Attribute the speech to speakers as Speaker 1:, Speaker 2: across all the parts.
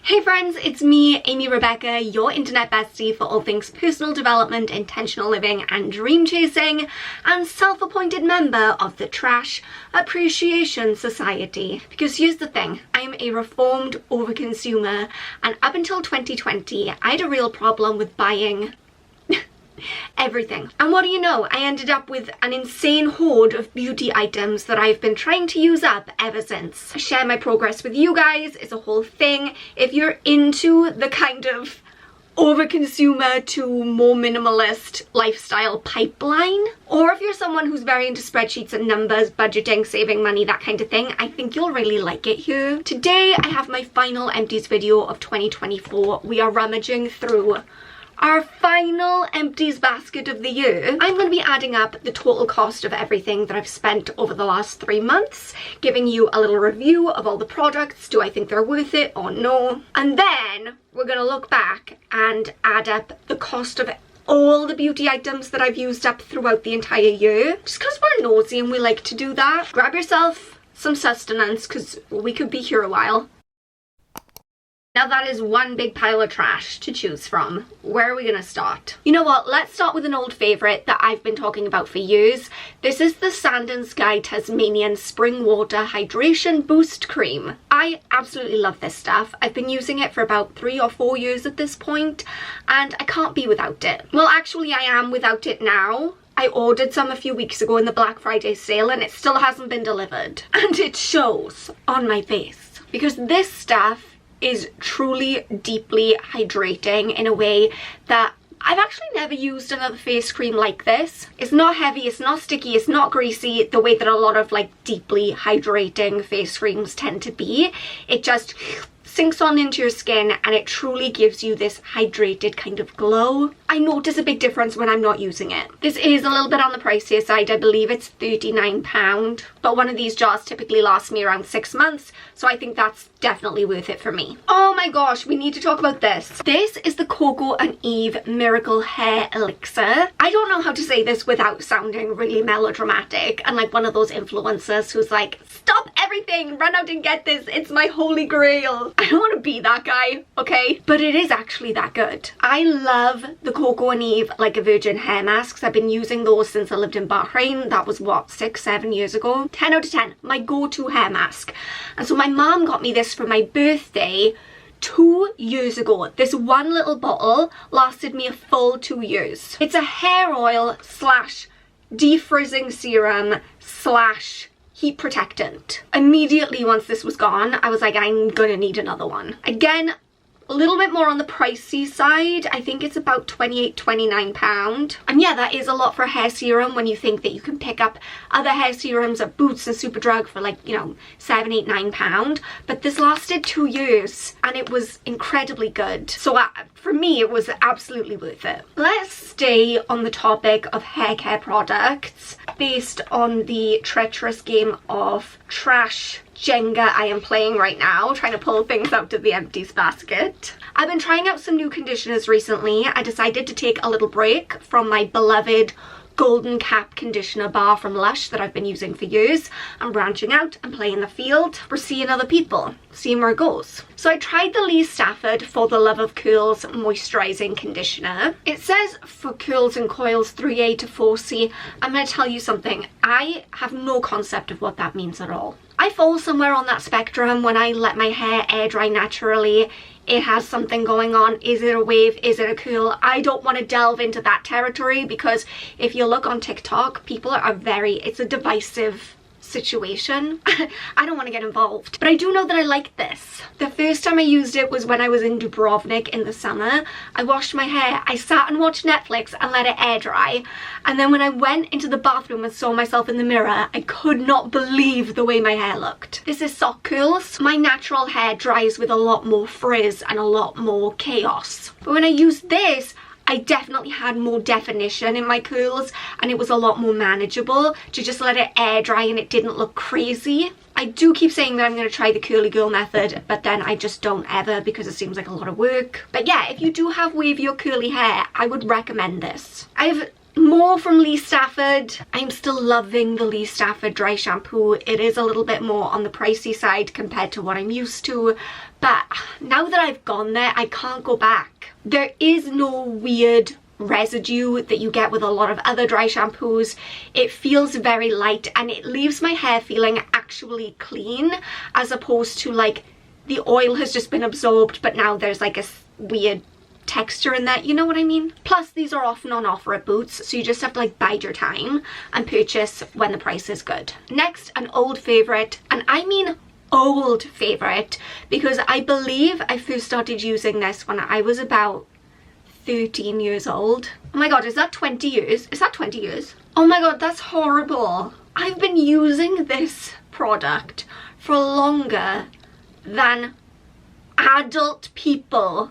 Speaker 1: Hey friends, it's me, Amy Rebecca, your internet bestie for all things personal development, intentional living and dream chasing, and self-appointed member of the Trash Appreciation Society. Because here's the thing, I'm a reformed overconsumer, and up until 2020, I had a real problem with buying everything. And what do you know, I ended up with an insane hoard of beauty items that I've been trying to use up ever since. I share my progress with you guys, it's a whole thing. If you're into the kind of over-consumer to more minimalist lifestyle pipeline, or if you're someone who's very into spreadsheets and numbers, budgeting, saving money, that kind of thing, I think you'll really like it here. Today I have my final empties video of 2024. We are rummaging through our final empties basket of the year. I'm going to be adding up the total cost of everything that I've spent over the last 3 months, giving you a little review of all the products. Do I think they're worth it or no? And then we're going to look back and add up the cost of all the beauty items that I've used up throughout the entire year. Just because we're nosy and we like to do that. Grab yourself some sustenance because we could be here a while. Now that is one big pile of trash to choose from. Where are we gonna start? You know what, let's start with an old favourite that I've been talking about for years. This is the Sand and Sky Tasmanian Spring Water Hydration Boost Cream. I absolutely love this stuff. I've been using it for about 3 or 4 years at this point, and I can't be without it. Well, actually I am without it now. I ordered some a few weeks ago in the Black Friday sale and it still hasn't been delivered. And it shows on my face. Because this stuff is truly deeply hydrating in a way that I've actually never used another face cream like this. It's not heavy, it's not sticky, it's not greasy the way that a lot of like deeply hydrating face creams tend to be. It just sinks on into your skin and it truly gives you this hydrated kind of glow. I notice a big difference when I'm not using it. This is a little bit on the pricier side. I believe it's £39, but one of these jars typically lasts me around 6 months, so I think that's definitely worth it for me. Oh my gosh, we need to talk about this. This is the Coco and Eve Miracle Hair Elixir. I don't know how to say this without sounding really melodramatic and like one of those influencers who's like, stop everything, run out and get this, it's my holy grail. I don't want to be that guy, okay? But it is actually that good. I love the Coco and Eve like a virgin hair masks. I've been using those since I lived in Bahrain. That was what, 6-7 years ago? 10 out of 10, my go-to hair mask. And so my mom got me this for my birthday 2 years ago. This one little bottle lasted me a full 2 years. It's a hair oil slash defrizzing serum slash heat protectant. Immediately once this was gone, I was like, I'm gonna need another one. Again, a little bit more on the pricey side. I think it's about £28-29. And yeah, that is a lot for a hair serum when you think that you can pick up other hair serums at Boots and Superdrug for like, you know, £7, £8, £9. But this lasted 2 years and it was incredibly good. So for me, it was absolutely worth it. Let's stay on the topic of hair care products based on the treacherous game of trash Jenga I am playing right now, trying to pull things out of the empties basket. I've been trying out some new conditioners recently. I decided to take a little break from my beloved Golden Cap conditioner bar from Lush that I've been using for years. I'm branching out and playing the field. We're seeing other people, seeing where it goes. So I tried the Lee Stafford For the Love of Curls moisturizing conditioner. It says for curls and coils 3A to 4C. I'm going to tell you something. I have no concept of what that means at all. I fall somewhere on that spectrum. When I let my hair air dry naturally, it has something going on. Is it a wave? Is it a curl? I don't want to delve into that territory because if you look on TikTok, people are it's a divisive situation. I don't want to get involved. But I do know that I like this. The first time I used it was when I was in Dubrovnik in the summer. I washed my hair, I sat and watched Netflix and let it air dry. And then when I went into the bathroom and saw myself in the mirror, I could not believe the way my hair looked. This is sock curls. My natural hair dries with a lot more frizz and a lot more chaos. But when I used this, I definitely had more definition in my curls and it was a lot more manageable to just let it air dry and it didn't look crazy. I do keep saying that I'm going to try the curly girl method, but then I just don't ever because it seems like a lot of work. But yeah, if you do have wavy or curly hair, I would recommend this. I've More from Lee Stafford. I'm still loving the Lee Stafford dry shampoo. It is a little bit more on the pricey side compared to what I'm used to, but now that I've gone there, I can't go back. There is no weird residue that you get with a lot of other dry shampoos. It feels very light and it leaves my hair feeling actually clean, as opposed to like the oil has just been absorbed but now there's like a weird texture in that, you know what I mean? Plus these are often on offer at Boots, so you just have to like bide your time and purchase when the price is good. Next, an old favorite, and I mean old favorite, because I believe I first started using this when I was about 13 years old. Oh my god, is that 20 years? Is that 20 years? Oh my god, that's horrible. I've been using this product for longer than adult people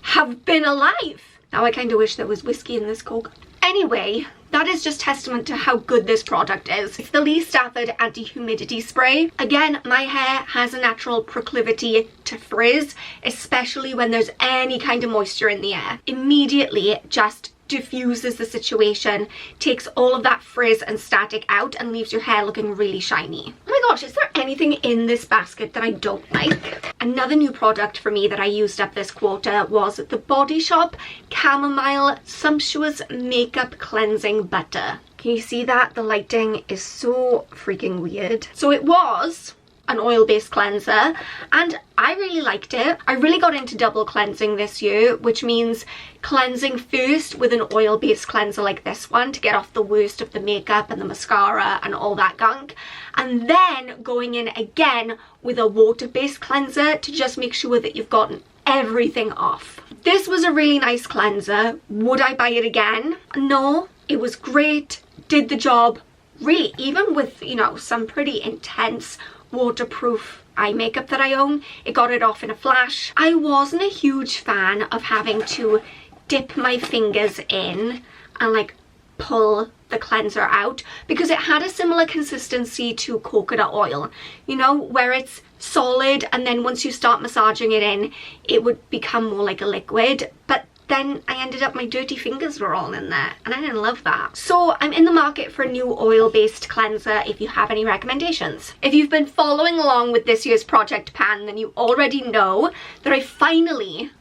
Speaker 1: have been alive. Now I kind of wish there was whiskey in this Coke. Anyway, that is just testament to how good this product is. It's the Lee Stafford Anti-Humidity Spray. Again, my hair has a natural proclivity to frizz, especially when there's any kind of moisture in the air. Immediately, it just diffuses the situation, takes all of that frizz and static out and leaves your hair looking really shiny. Oh my gosh, is there anything in this basket that I don't like? Another new product for me that I used up this quarter was the Body Shop Chamomile Sumptuous Makeup Cleansing Butter. Can you see that? The lighting is so freaking weird. So it was an oil-based cleanser and I really liked it. I really got into double cleansing this year, which means cleansing first with an oil-based cleanser like this one to get off the worst of the makeup and the mascara and all that gunk, and then going in again with a water-based cleanser to just make sure that you've gotten everything off. This was a really nice cleanser. Would I buy it again? No. It was great, did the job. Really, even with, you know, some pretty intense waterproof eye makeup that I own, it got it off in a flash. I wasn't a huge fan of having to dip my fingers in and like pull the cleanser out, because it had a similar consistency to coconut oil, you know, where it's solid and then once you start massaging it in, it would become more like a liquid. But then I ended up, my dirty fingers were all in there and I didn't love that. So I'm in the market for a new oil-based cleanser if you have any recommendations. If you've been following along with this year's project pan, then you already know that I finally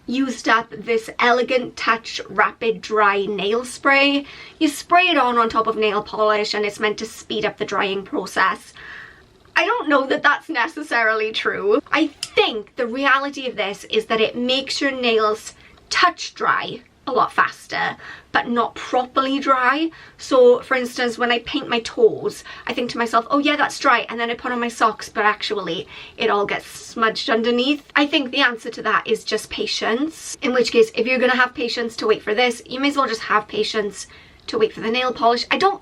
Speaker 1: used up this Elegant Touch Rapid Dry Nail Spray. You spray it on top of nail polish and it's meant to speed up the drying process. I don't know that that's necessarily true. I think the reality of this is that it makes your nails touch dry a lot faster, but not properly dry. So for instance, when I paint my toes, I think to myself, oh yeah, that's dry, and then I put on my socks, but actually it all gets smudged underneath. I think the answer to that is just patience, in which case, if you're gonna have patience to wait for this, you may as well just have patience to wait for the nail polish. I don't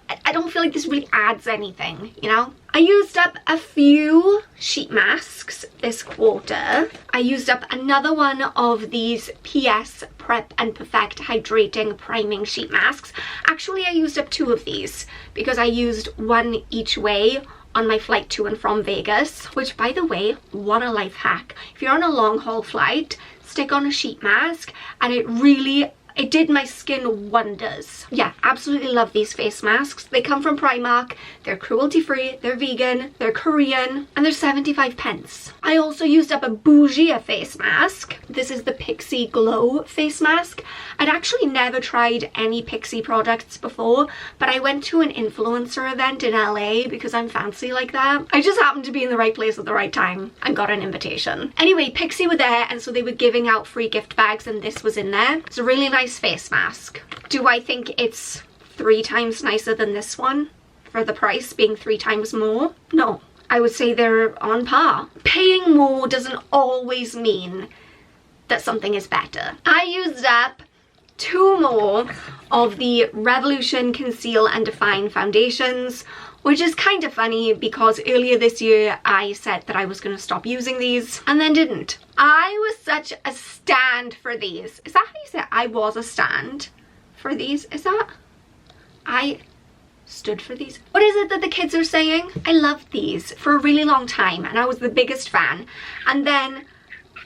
Speaker 1: feel like this really adds anything, you know? I used up a few sheet masks this quarter. I used up another one of these PS Prep and Perfect Hydrating Priming Sheet Masks. Actually, I used up two of these because I used one each way on my flight to and from Vegas, which, by the way, what a life hack. If you're on a long haul flight, stick on a sheet mask and it did my skin wonders. Yeah, absolutely love these face masks. They come from Primark, they're cruelty-free, they're vegan, they're Korean, and they're 75 pence. I also used up a bougie face mask. This is the Pixie Glow face mask. I'd actually never tried any Pixie products before, but I went to an influencer event in LA because I'm fancy like that. I just happened to be in the right place at the right time and got an invitation. Anyway, Pixie were there, and so they were giving out free gift bags, and this was in there. It's a really nice face mask. Do I think it's 3 times nicer than this one for the price being 3 times more? No, I would say they're on par. Paying more doesn't always mean that something is better. I used up 2 more of the Revolution Conceal and Define foundations, which is kind of funny because earlier this year I said that I was going to stop using these and then didn't. I was such a stand for these. Is that how you say it? I was a stand for these. Is that? I stood for these. What is it that the kids are saying? I loved these for a really long time and I was the biggest fan. And then,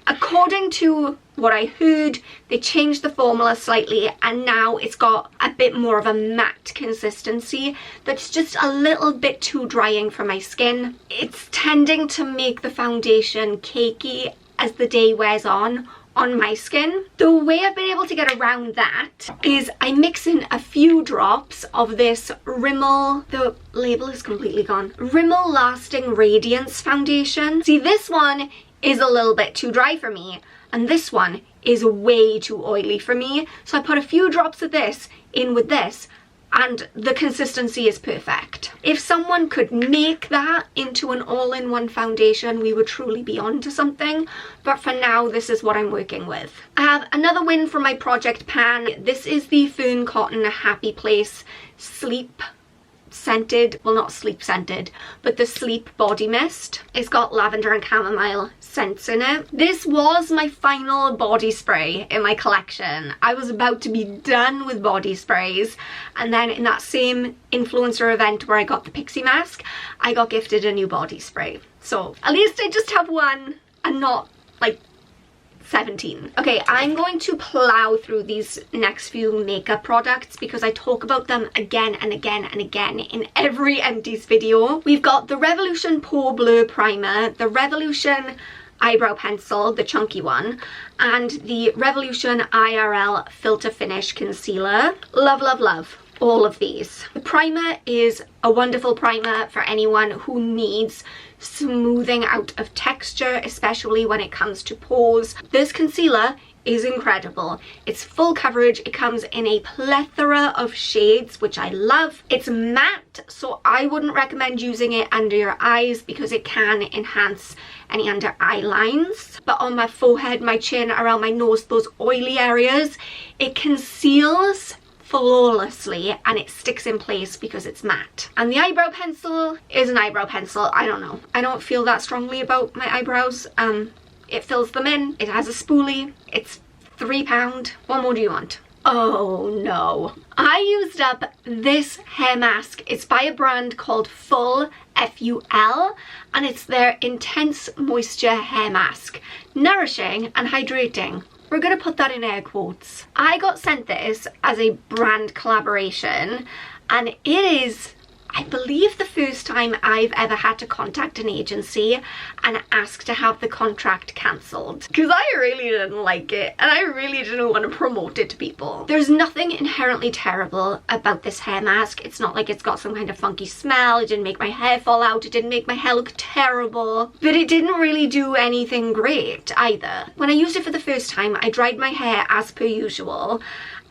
Speaker 1: according to what I heard, they changed the formula slightly and now it's got a bit more of a matte consistency that's just a little bit too drying for my skin. It's tending to make the foundation cakey as the day wears on my skin. The way I've been able to get around that is I mix in a few drops of this Rimmel, the label is completely gone, Rimmel Lasting Radiance foundation. See, this one is a little bit too dry for me and this one is way too oily for me. So I put a few drops of this in with this and the consistency is perfect. If someone could make that into an all-in-one foundation, we would truly be onto something. But for now, this is what I'm working with. I have another win from my project pan. This is the Fern Cotton Happy Place Sleep Scented, well not sleep scented, but the Sleep Body Mist. It's got lavender and chamomile scents in it. This was my final body spray in my collection. I was about to be done with body sprays and then in that same influencer event where I got the pixie mask, I got gifted a new body spray. So at least I just have one and not like 17. Okay, I'm going to plow through these next few makeup products because I talk about them again and again and again in every Empties video. We've got the Revolution Pore Blur Primer, the Revolution Eyebrow Pencil, the chunky one, and the Revolution IRL Filter Finish Concealer. Love, love, love all of these. The primer is a wonderful primer for anyone who needs smoothing out of texture, especially when it comes to pores. This concealer is incredible. It's full coverage. It comes in a plethora of shades, which I love. It's matte, so I wouldn't recommend using it under your eyes because it can enhance any under eye lines. But on my forehead, my chin, around my nose, those oily areas, it conceals flawlessly and it sticks in place because it's matte. And the eyebrow pencil is an eyebrow pencil. I don't know. I don't feel that strongly about my eyebrows. It fills them in. It has a spoolie. It's £3. What more do you want? Oh no. I used up this hair mask. It's by a brand called Full, F-U-L, and it's their Intense Moisture Hair Mask. Nourishing and hydrating. We're gonna put that in air quotes. I got sent this as a brand collaboration and it is, I believe, the first time I've ever had to contact an agency and ask to have the contract cancelled because I really didn't like it and I really didn't want to promote it to people. There's nothing inherently terrible about this hair mask. It's not like it's got some kind of funky smell. It didn't make my hair fall out. It didn't make my hair look terrible, but it didn't really do anything great either. When I used it for the first time, I dried my hair as per usual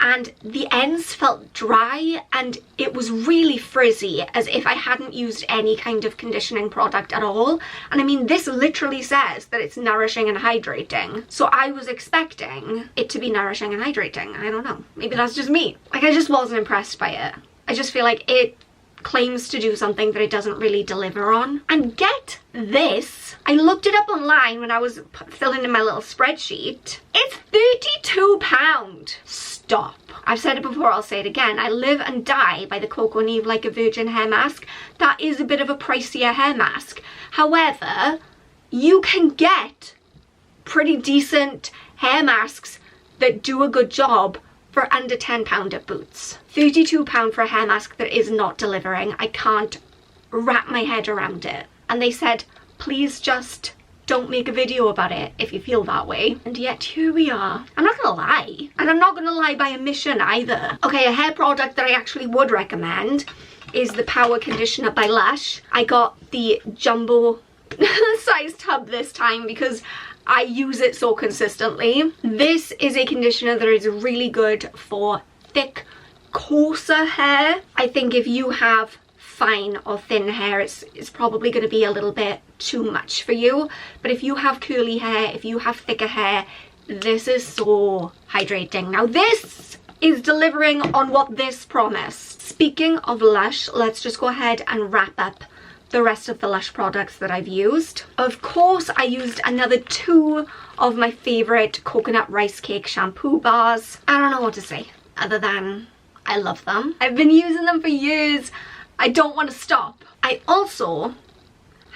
Speaker 1: and the ends felt dry and it was really frizzy, as if I hadn't used any kind of conditioning product at all. And I mean, this literally says that it's nourishing and hydrating, so I was expecting it to be nourishing and hydrating. I don't know, maybe that's just me. Like, I just wasn't impressed by it. I just feel like it claims to do something that it doesn't really deliver on. And get this, I looked it up online when I was filling in my little spreadsheet. It's £32. Stop. I've said it before, I'll say it again. I live and die by the Coco Neve Like a Virgin hair mask. That is a bit of a pricier hair mask. However, you can get pretty decent hair masks that do a good job for under £10 at Boots. £32 for a hair mask that is not delivering. I can't wrap my head around it. And they said, please just don't make a video about it if you feel that way. And yet here we are. I'm not gonna lie. And I'm not gonna lie by omission either. Okay, a hair product that I actually would recommend is the Power Conditioner by Lush. I got the jumbo size tub this time because I use it so consistently. This is a conditioner that is really good for thick, coarser hair. I think if you have fine or thin hair, it's probably going to be a little bit too much for you. But if you have curly hair, if you have thicker hair, this is so hydrating. Now this is delivering on what this promised. Speaking of Lush, let's just go ahead and wrap up the rest of the Lush products that I've used. Of course, I used another 2 of my favorite coconut rice cake shampoo bars. I don't know what to say other than I love them. I've been using them for years. I don't want to stop. I also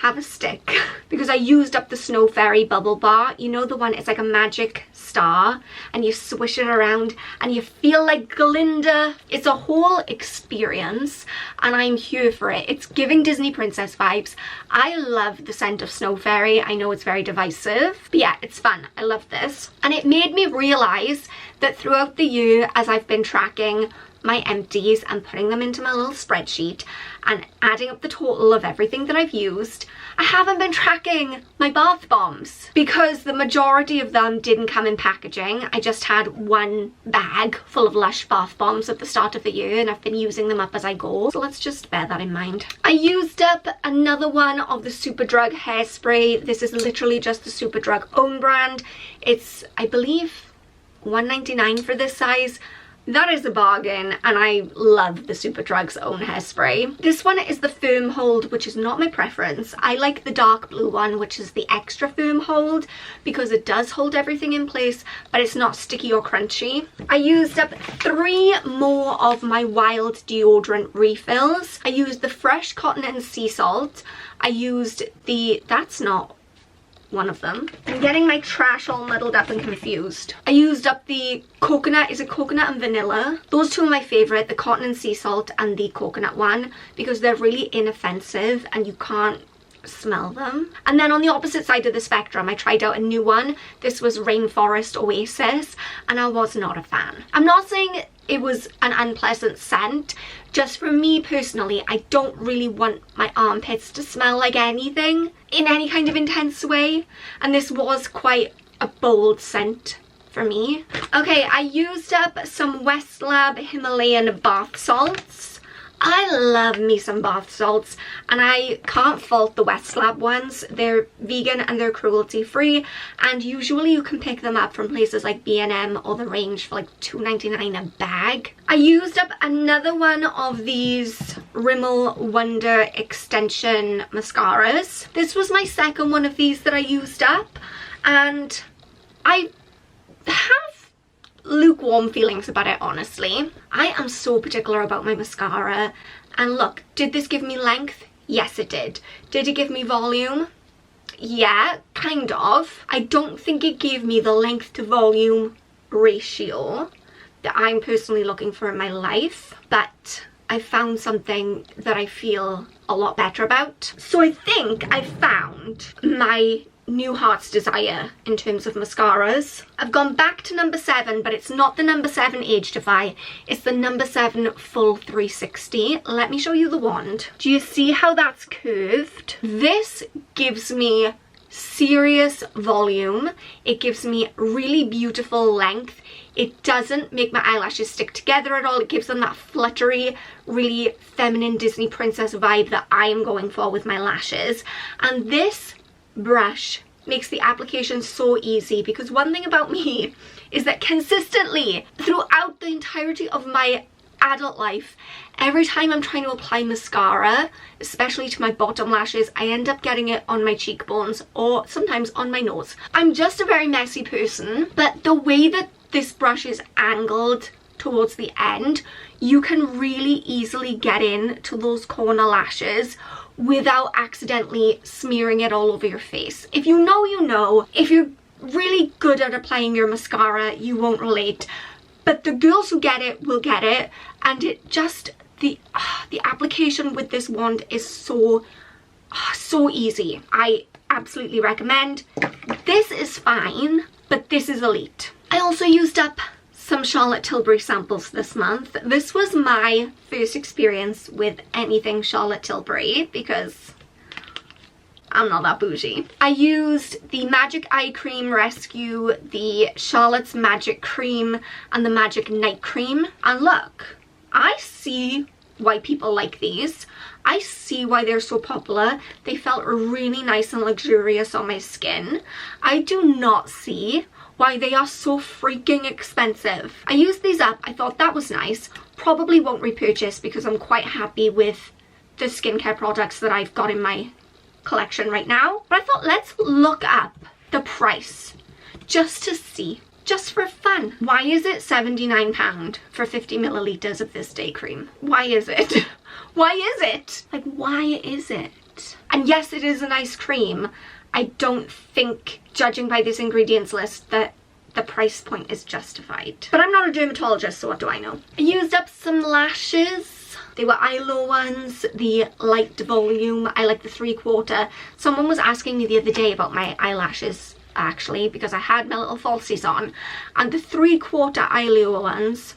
Speaker 1: have a stick because I used up the Snow Fairy bubble bar. You know the one, it's like a magic star and you swish it around and you feel like Glinda. It's a whole experience and I'm here for it. It's giving Disney princess vibes. I love the scent of Snow Fairy. I know it's very divisive, but yeah, it's fun. I love this. And it made me realize that throughout the year, as I've been tracking my empties and putting them into my little spreadsheet and adding up the total of everything that I've used, I haven't been tracking my bath bombs because the majority of them didn't come in packaging. I just had one bag full of Lush bath bombs at the start of the year and I've been using them up as I go. So let's just bear that in mind. I used up another one of the Superdrug hairspray. This is literally just the Superdrug own brand. It's, I believe, $1.99 for this size. That is a bargain and I love the Superdrug's own hairspray. This one is the firm hold, which is not my preference. I like the dark blue one, which is the extra firm hold because it does hold everything in place, but it's not sticky or crunchy. I used up 3 more of my Wild deodorant refills. I used the Fresh Cotton and Sea Salt. I used the, that's not one of them. I'm getting my trash all muddled up and confused. I used up the coconut, is it coconut and vanilla? Those two are my favourite, the cotton and sea salt and the coconut one, because they're really inoffensive and you can't smell them. And then on the opposite side of the spectrum, I tried out a new one. This was Rainforest Oasis and I was not a fan. I'm not saying it was an unpleasant scent, just for me personally, I don't really want my armpits to smell like anything in any kind of intense way, and this was quite a bold scent for me. Okay, I used up some Westlab Himalayan bath salts. I love me some bath salts and I can't fault the Westlab ones. They're vegan and they're cruelty free and usually you can pick them up from places like B&M or The Range for like $2.99 a bag. I used up another one of these Rimmel Wonder extension mascaras. This was my second one of these that I used up and I have lukewarm feelings about it, honestly. I am so particular about my mascara and look, did this give me length? Yes it did. Did it give me volume? Yeah, kind of. I don't think it gave me the length to volume ratio that I'm personally looking for in my life, but I found something that I feel a lot better about. So I think I found my new heart's desire in terms of mascaras. I've gone back to number 7, but it's not the number 7 Age Defy, it's the number 7 Full 360. Let me show you the wand. Do you see how that's curved? This gives me serious volume. It gives me really beautiful length. It doesn't make my eyelashes stick together at all. It gives them that fluttery, really feminine Disney princess vibe that I am going for with my lashes. And this brush makes the application so easy, because one thing about me is that consistently throughout the entirety of my adult life, every time I'm trying to apply mascara, especially to my bottom lashes, I end up getting it on my cheekbones or sometimes on my nose. I'm just a very messy person, but the way that this brush is angled towards the end, you can really easily get in to those corner lashes without accidentally smearing it all over your face. If you know, you know. If you're really good at applying your mascara, you won't relate. But the girls who get it will get it, and it just, the application with this wand is so easy. I absolutely recommend. This is fine, but this is elite. I also used up some Charlotte Tilbury samples this month. This was my first experience with anything Charlotte Tilbury because I'm not that bougie. I used the Magic Eye Cream Rescue, the Charlotte's Magic Cream, and the Magic Night Cream. And look, I see why people like these. I see why they're so popular. They felt really nice and luxurious on my skin. I do not see why they are so freaking expensive. I used these up, I thought that was nice. Probably won't repurchase because I'm quite happy with the skincare products that I've got in my collection right now. But I thought, let's look up the price just to see, just for fun. Why is it £79 for 50 millilitres of this day cream? Why is it? Why is it? Like, why is it? And yes, it is a nice cream. I don't think, judging by this ingredients list, that the price point is justified. But I'm not a dermatologist, so what do I know? I used up some lashes. They were eyeliner ones, the light volume. I like the 3/4. Someone was asking me the other day about my eyelashes, actually, because I had my little falsies on. And the 3/4 eyeliner ones,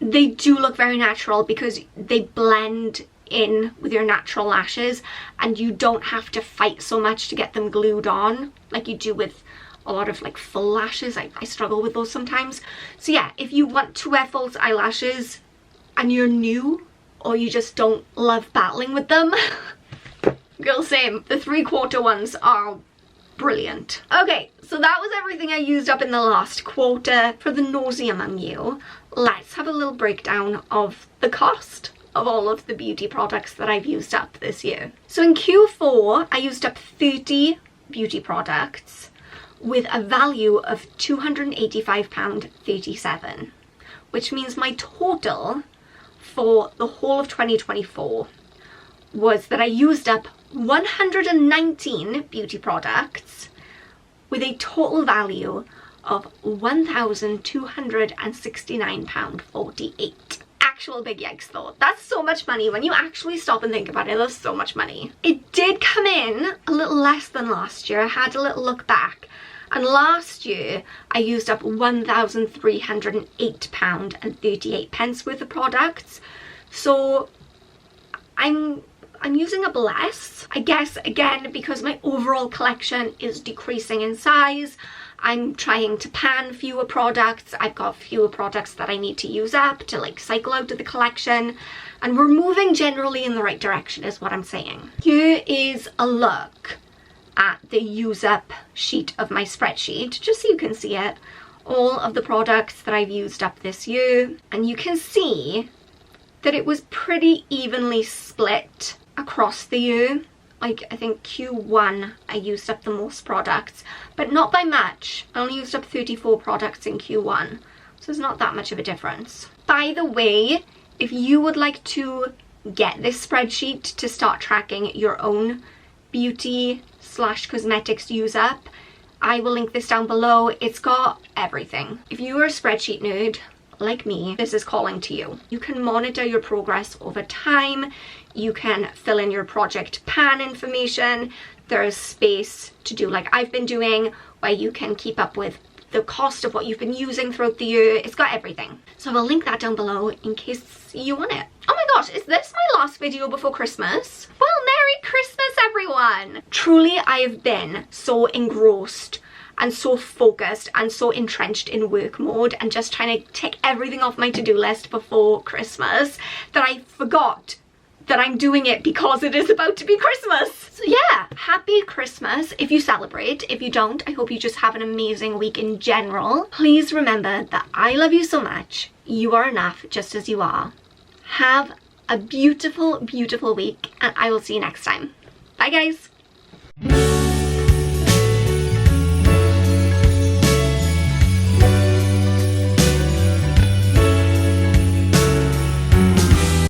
Speaker 1: they do look very natural because they blend in with your natural lashes and you don't have to fight so much to get them glued on like you do with a lot of like full lashes. I struggle with those sometimes. So yeah, if you want to wear false eyelashes and you're new or you just don't love battling with them, girl, same. The 3/4 ones are brilliant. Okay, so that was everything I used up in the last quarter. For the nosy among you, let's have a little breakdown of the cost of all of the beauty products that I've used up this year. So in Q4, I used up 30 beauty products with a value of £285.37, which means my total for the whole of 2024 was that I used up 119 beauty products with a total value of £1,269.48. Actual big yikes though. That's so much money. When you actually stop and think about it, that's so much money. It did come in a little less than last year. I had a little look back, and last year I used up £1,308.38 worth of products. So I'm using up less, I guess, again, because my overall collection is decreasing in size. I'm trying to pan fewer products. I've got fewer products that I need to use up to like cycle out of the collection, and we're moving generally in the right direction is what I'm saying. Here is a look at the use up sheet of my spreadsheet, just so you can see it, all of the products that I've used up this year, and you can see that it was pretty evenly split across the year. Like, I think Q1 I used up the most products, but not by much. I only used up 34 products in Q1, so it's not that much of a difference. By the way, if you would like to get this spreadsheet to start tracking your own beauty/cosmetics use up, I will link this down below. It's got everything. If you are a spreadsheet nerd like me, this is calling to you. You can monitor your progress over time. You can fill in your project pan information. There's space to do like I've been doing, where you can keep up with the cost of what you've been using throughout the year. It's got everything. So I'll link that down below in case you want it. Oh my gosh, is this my last video before Christmas? Well, Merry Christmas, everyone! Truly, I have been so engrossed and so focused and so entrenched in work mode and just trying to tick everything off my to-do list before Christmas that I forgot that I'm doing it because it is about to be Christmas. So yeah, happy Christmas if you celebrate. If you don't, I hope you just have an amazing week in general. Please remember that I love you so much. You are enough just as you are. Have a beautiful, beautiful week, and I will see you next time. Bye guys.